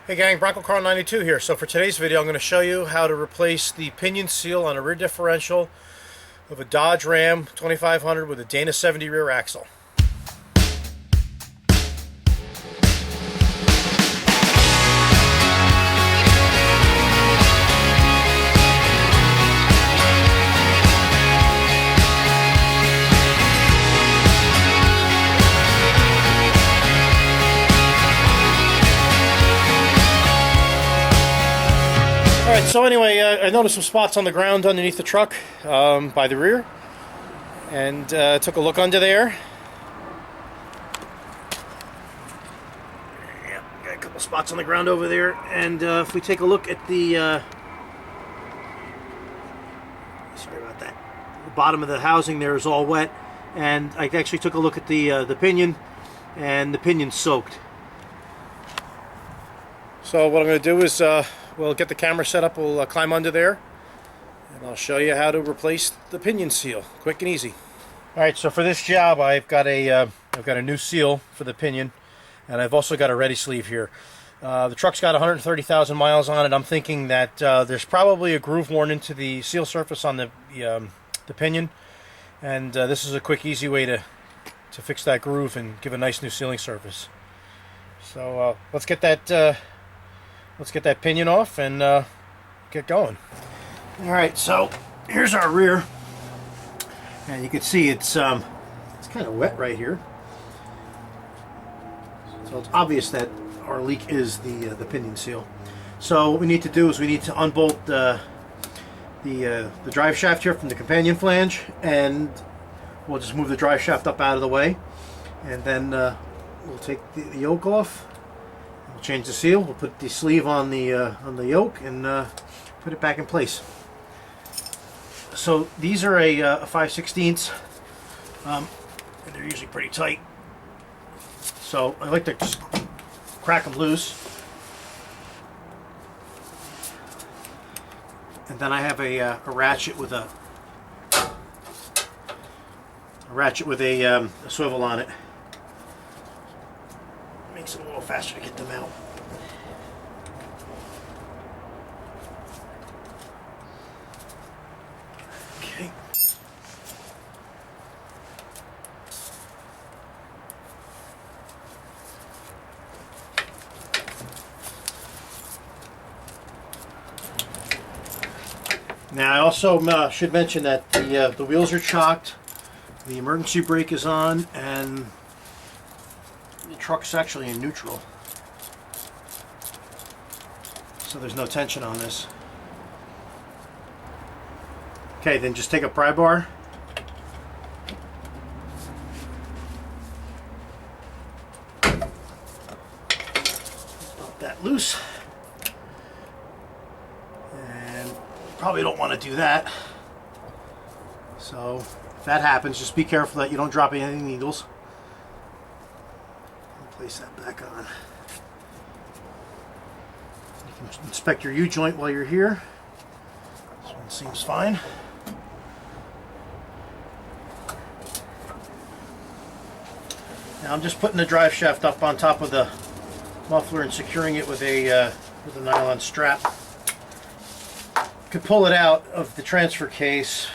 Hey gang, Bronco Carl 92 here. So for today's video I'm going to show you how to replace the pinion seal on a rear differential of a Dodge Ram 2500 with a Dana 70 rear axle. Alright, so anyway, I noticed some spots on the ground underneath the truck by the rear, and took a look under there. Yeah, got a couple spots on the ground over there, and if we take a look at the sorry about that, the bottom of the housing there is all wet, and I actually took a look at the pinion, and the pinion's soaked. So what I'm going to do is we'll get the camera set up, we'll climb under there, and I'll show you how to replace the pinion seal, quick and easy. Alright, so for this job I've got a new seal for the pinion, and I've also got a Redi-sleeve here. The truck's got 130,000 miles on it. I'm thinking that there's probably a groove worn into the seal surface on the pinion, and this is a quick, easy way to fix that groove and give a nice new sealing surface. So let's get that pinion off and get going. Alright, so here's our rear, and you can see it's kind of wet right here, so it's obvious that our leak is the pinion seal. So what we need to do is we need to unbolt the drive shaft here from the companion flange, and we'll just move the drive shaft up out of the way, and then we'll take the yoke off. We'll change the seal. We'll put the sleeve on the yoke and put it back in place. So these are a 5/16, and they're usually pretty tight. So I like to just crack them loose, and then I have a ratchet with a swivel on it. Makes it a little faster to get them out. Okay. Now I also should mention that the wheels are chocked, the emergency brake is on, and the truck's actually in neutral, so there's no tension on this. Okay, then just take a pry bar, pop that loose, and probably don't want to do that. So if that happens, just be careful that you don't drop any needles. Place that back on. You can inspect your U-joint while you're here. This one seems fine. Now I'm just putting the drive shaft up on top of the muffler and securing it with a nylon strap. You could pull it out of the transfer case.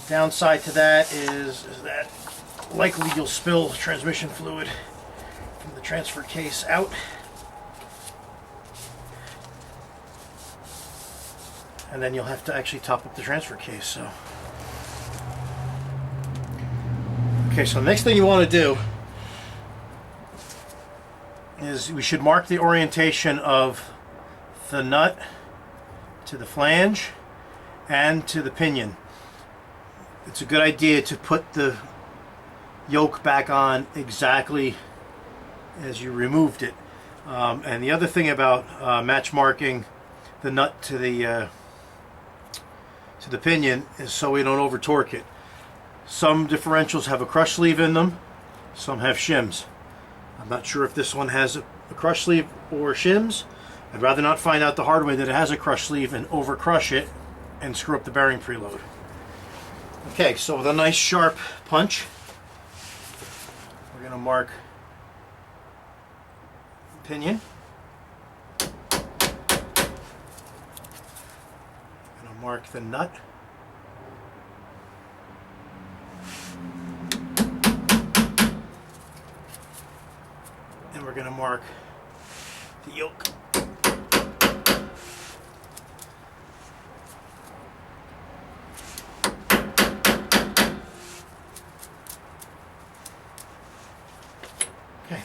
Downside to that is that likely you'll spill transmission fluid from the transfer case out. And then you'll have to actually top up the transfer case. So okay, so the next thing you want to do is we should mark the orientation of the nut to the flange and to the pinion. It's a good idea to put the yoke back on exactly as you removed it. And the other thing about match marking the nut to the pinion is so we don't over torque it. Some differentials have a crush sleeve in them, some have shims. I'm not sure if this one has a crush sleeve or shims. I'd rather not find out the hard way that it has a crush sleeve and over crush it and screw up the bearing preload. Okay, so with a nice sharp punch, we're going to mark the pinion. mark the nut. And we're going to mark the yoke. Okay.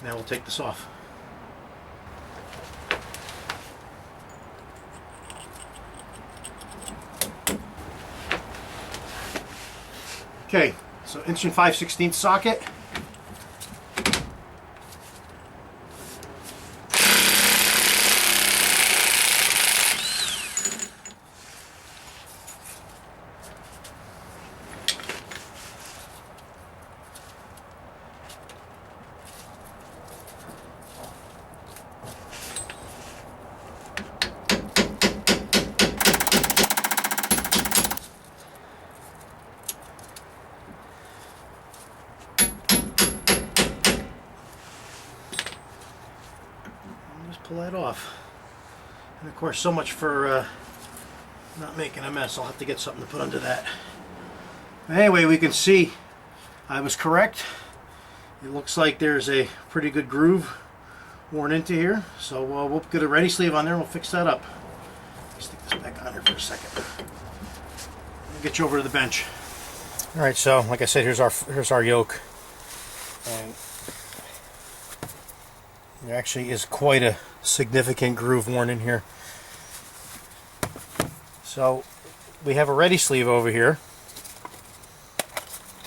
Now we'll take this off. Okay, so 1 5/16 socket. Pull that off. And of course, so much for not making a mess. I'll have to get something to put under that. Anyway, we can see I was correct. It looks like there's a pretty good groove worn into here. So we'll get a Redi-sleeve on there and we'll fix that up. Stick this back on here for a second. I'll get you over to the bench. All right, so like I said, here's our yoke. And there actually is quite a significant groove worn in here. So we have a Redi-sleeve over here,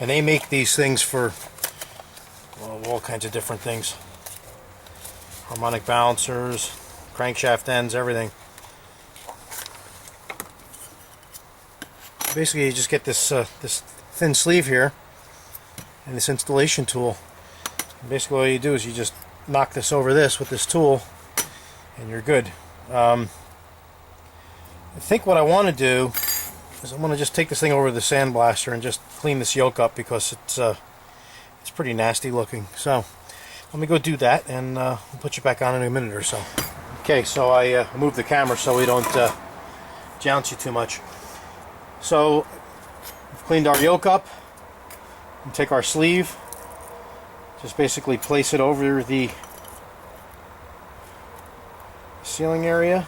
and they make these things for, well, all kinds of different things. Harmonic balancers, crankshaft ends, everything. Basically you just get this this thin sleeve here and this installation tool. And basically all you do is you just knock this over this with this tool and you're good. I think what I want to do is I want to just take this thing over to the sandblaster and just clean this yoke up because it's pretty nasty looking. So let me go do that and we'll put you back on in a minute or so. Okay, so I moved the camera so we don't jounce you too much. So we've cleaned our yoke up and take our sleeve, just basically place it over the sealing area.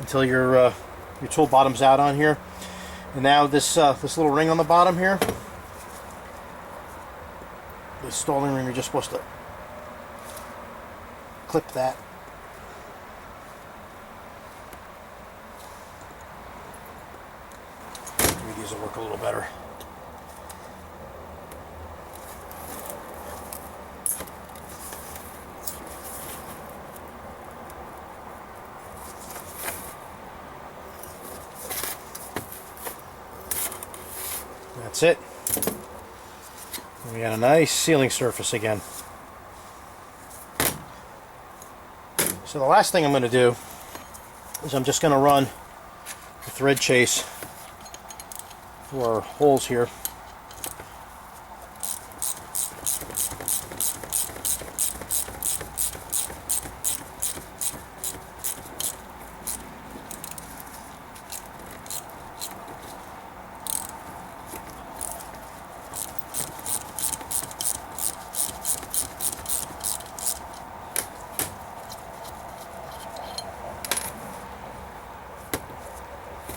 Until your tool bottoms out on here. And now this little ring on the bottom here, the stalling ring, you're just supposed to clip that. Maybe these will work a little better. That's it. We got a nice sealing surface again. So the last thing I'm going to do is I'm just going to run the thread chase through our holes here.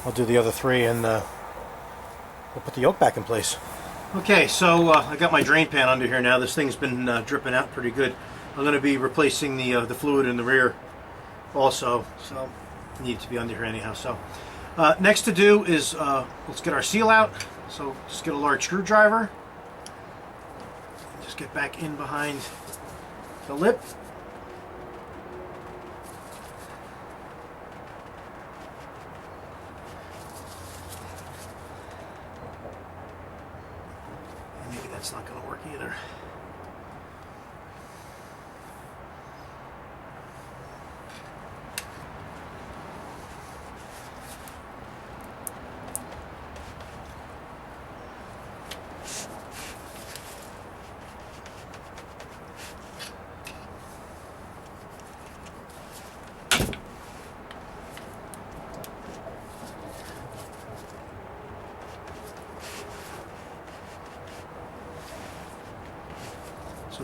I'll do the other three and we'll put the yoke back in place. Okay, so I got my drain pan under here now. This thing's been dripping out pretty good. I'm going to be replacing the fluid in the rear also, so it needs to be under here anyhow. So next to do is let's get our seal out. So just get a large screwdriver. Just get back in behind the lip. Maybe that's not going to work either.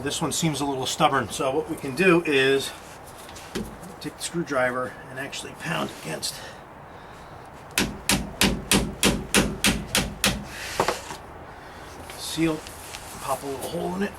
This one seems a little stubborn, so what we can do is take the screwdriver and actually pound against the seal, pop a little hole in it.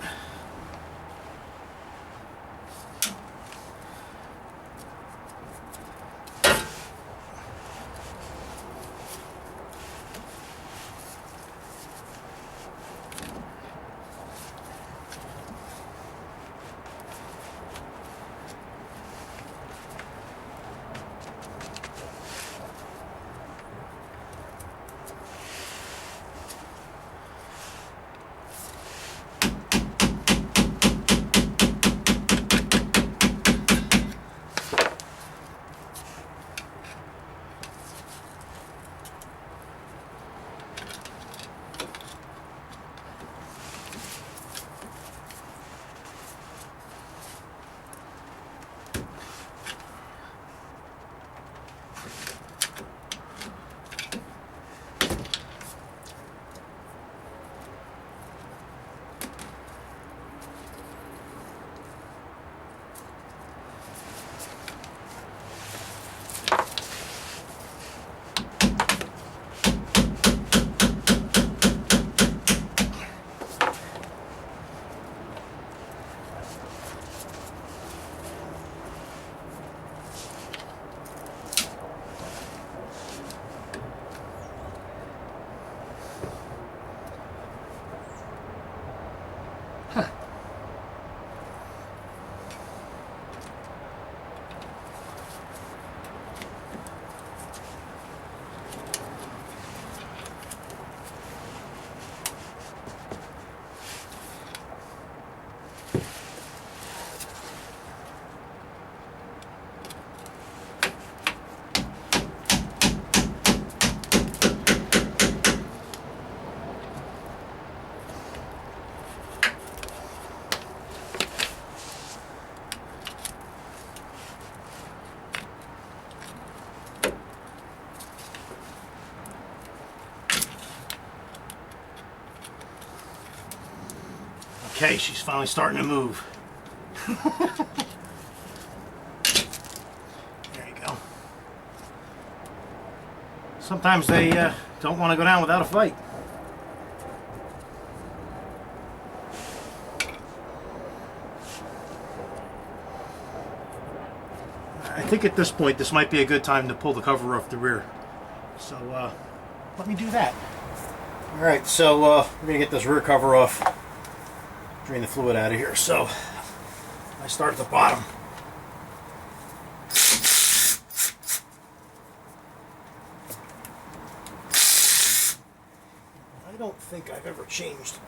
Okay, she's finally starting to move. There you go. Sometimes they don't want to go down without a fight. I think at this point this might be a good time to pull the cover off the rear. So let me do that. Alright, so we're going to get this rear cover off. Drain the fluid out of here. So I start at the bottom. I don't think I've ever changed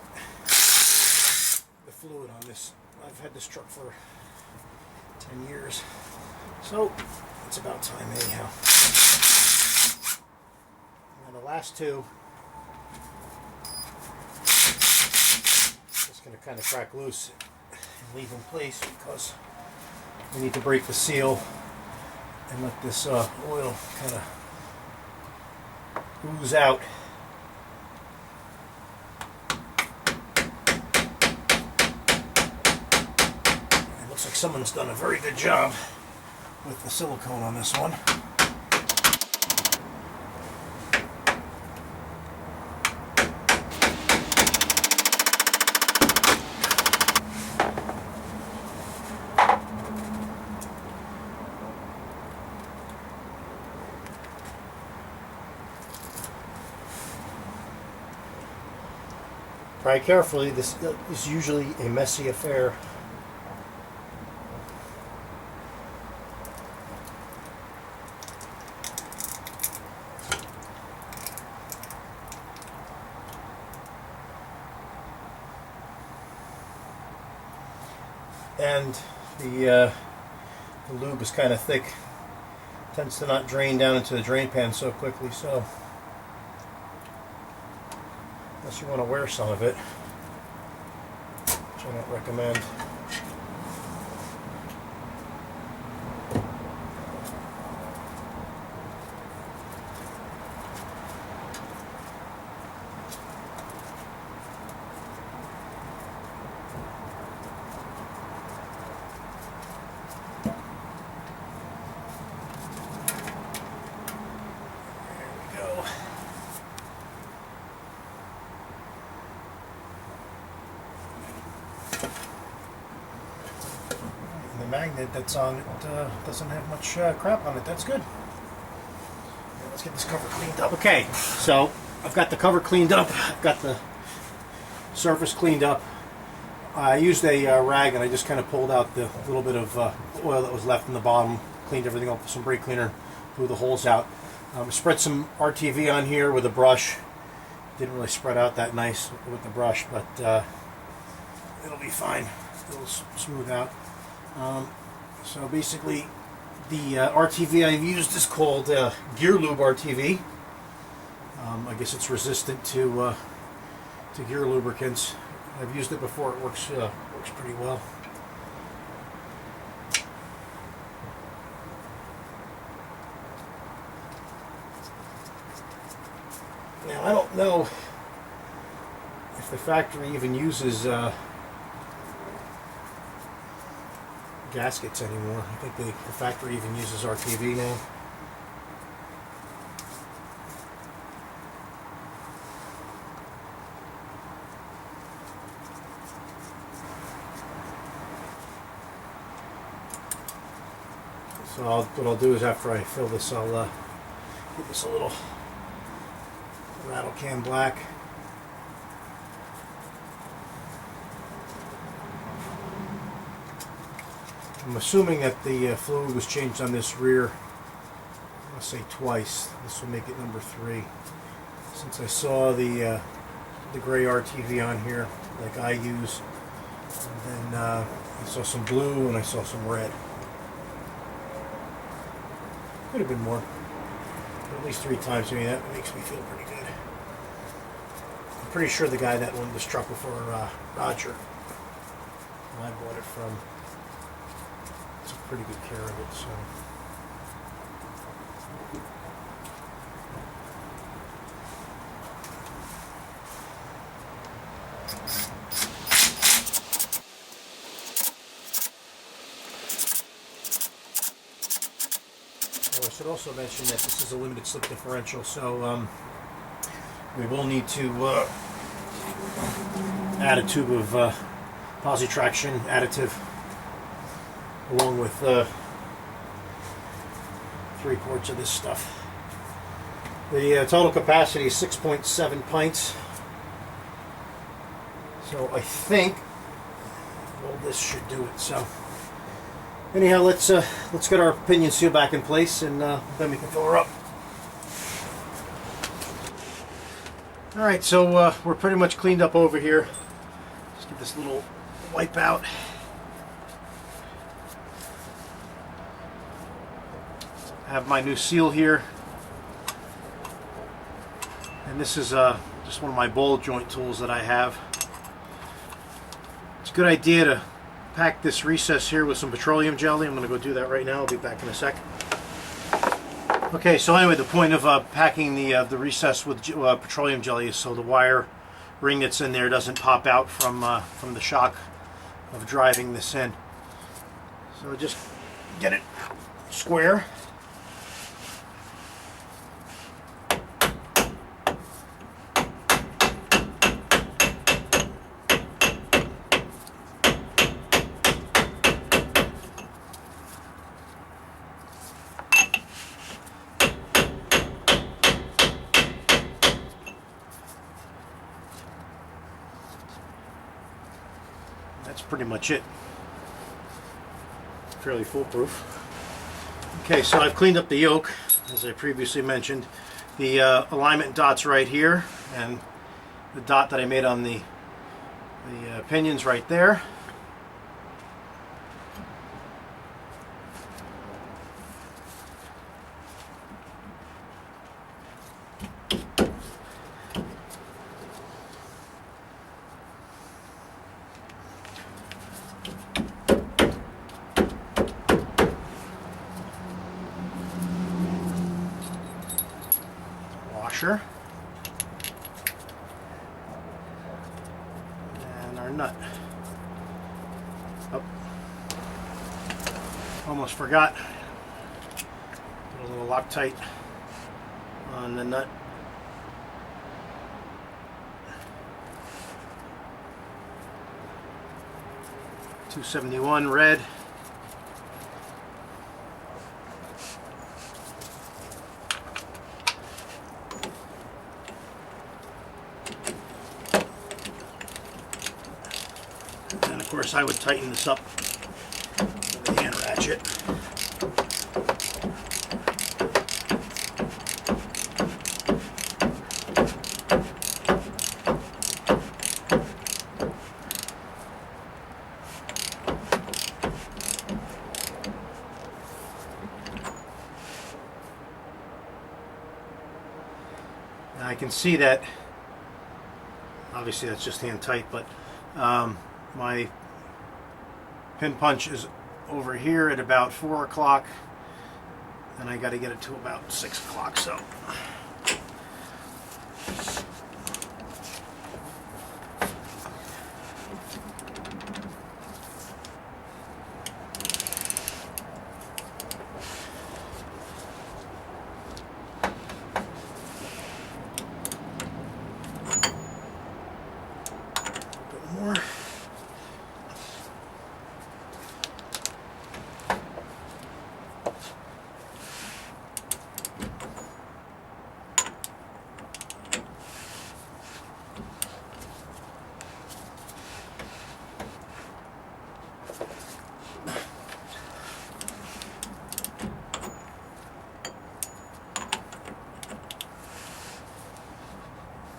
the fluid on this. I've had this truck for 10 years. So it's about time anyhow. And the last two, going to kind of crack loose and leave in place because we need to break the seal and let this oil kind of ooze out. It looks like someone's done a very good job with the silicone on this one. Try carefully, this is usually a messy affair. And the lube is kind of thick, tends to not drain down into the drain pan so quickly, so unless you want to wear some of it, which I don't recommend. lid that's on it doesn't have much crap on it. That's good. Now let's get this cover cleaned up. Okay, so I've got the cover cleaned up. I've got the surface cleaned up. I used a rag and I just kind of pulled out the little bit of oil that was left in the bottom, cleaned everything up with some brake cleaner, blew the holes out. Spread some RTV on here with a brush. Didn't really spread out that nice with the brush, but it'll be fine. It'll smooth out. So basically, the RTV I've used is called Gear Lube RTV. I guess it's resistant to gear lubricants. I've used it before. It works pretty well. Now, I don't know if the factory even uses gaskets anymore. I think the factory even uses RTV now. So what I'll do is after I fill this, I'll give this a little rattle can black. I'm assuming that the fluid was changed on this rear, I'm going to say twice. This will make it number 3. Since I saw the gray RTV on here, like I use, and then I saw some blue and I saw some red. Could have been more. But at least 3 times. Maybe that makes me feel pretty good. I'm pretty sure the guy that owned this truck before Roger, and I bought it from, took pretty good care of it. So. I should also mention that this is a limited slip differential, so we will need to add a tube of posi-traction additive along with 3 quarts of this stuff. The total capacity is 6.7 pints, so I think all this should do it. So. Anyhow, let's get our pinion seal back in place, and then we can fill her up. All right, so we're pretty much cleaned up over here. Just get this little wipe out. I have my new seal here, and this is just one of my ball joint tools that I have. It's a good idea to pack this recess here with some petroleum jelly. I'm going to go do that right now. I'll be back in a sec. Okay, so anyway, the point of packing the recess with petroleum jelly is so the wire ring that's in there doesn't pop out from the shock of driving this in. So just get it square. That's pretty much it. Fairly foolproof. Okay, so I've cleaned up the yoke, as I previously mentioned. The alignment dot's right here, and the dot that I made on the pinion's right there. Washer and our nut. Oh, almost forgot. Put a little Loctite on the nut. .271 red. course, I would tighten this up with a hand ratchet. Now I can see that, obviously that's just hand tight, but my pin punch is over here at about 4 o'clock, and I got to get it to about 6 o'clock. So more.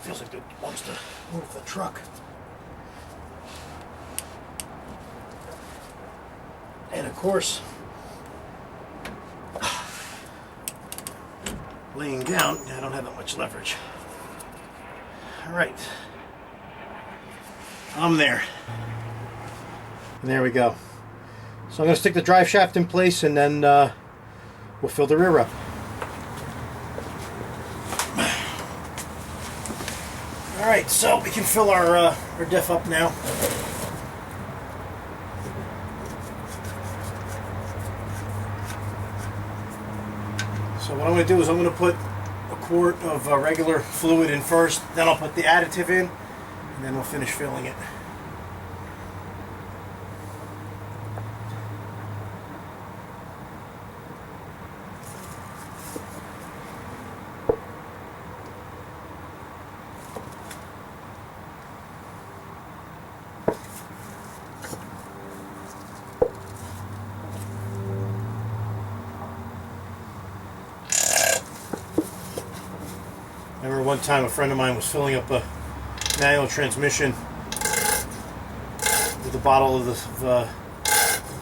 Feels like it wants to move the truck. And of course, laying down, I don't have that much leverage. All right, I'm there. And there we go. So I'm going to stick the drive shaft in place, and then we'll fill the rear up. All right, so we can fill our diff up now. So what I'm going to do is I'm going to put a quart of regular fluid in first, then I'll put the additive in, and then we'll finish filling it. I remember one time a friend of mine was filling up a manual transmission with a bottle of this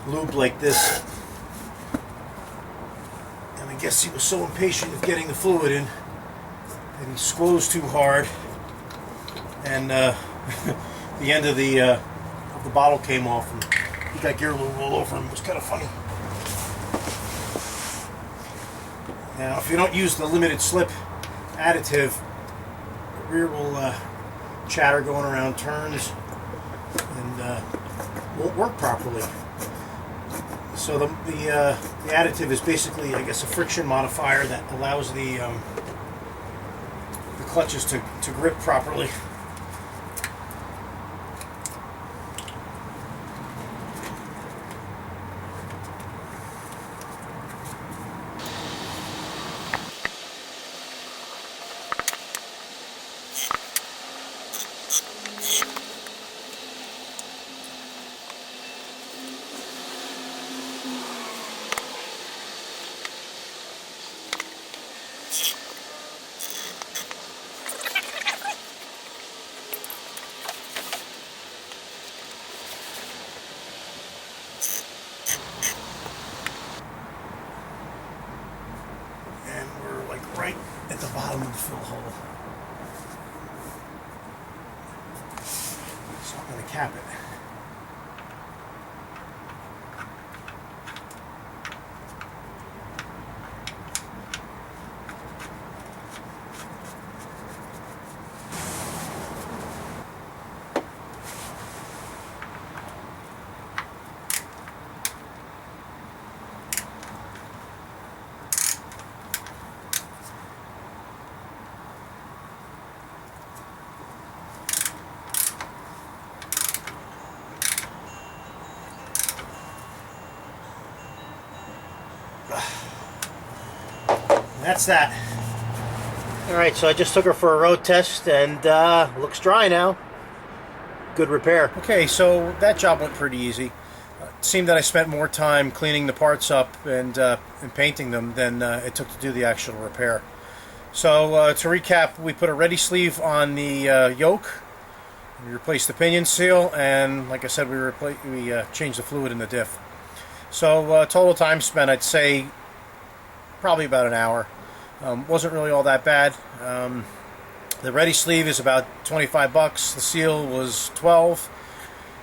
lube like this, and I guess he was so impatient of getting the fluid in that he squoze too hard, and the end of the bottle came off, and he got gear lube all over him. It was kind of funny. Now, if you don't use the limited slip additive, the rear will chatter going around turns and won't work properly. So the additive is basically, I guess, a friction modifier that allows the clutches to grip properly. Right at the bottom of the fill hole. So I'm going to cap it. That's that. Alright, so I just took her for a road test, and looks dry now. good repair. Okay, so that job went pretty easy. It seemed that I spent more time cleaning the parts up and painting them than it took to do the actual repair. So to recap, we put a Redi-sleeve on the yoke, we replaced the pinion seal, and like I said, we changed the fluid in the diff. So total time spent, I'd say probably about an hour. Wasn't really all that bad. The Redi-sleeve is about 25 bucks. The seal was 12,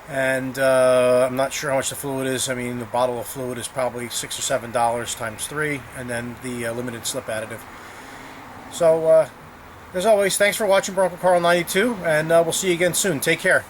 and I'm not sure how much the fluid is. I mean, the bottle of fluid is probably $6 or $7 times 3, and then the limited slip additive. So, as always, thanks for watching Bronco Carl 92, and we'll see you again soon. Take care.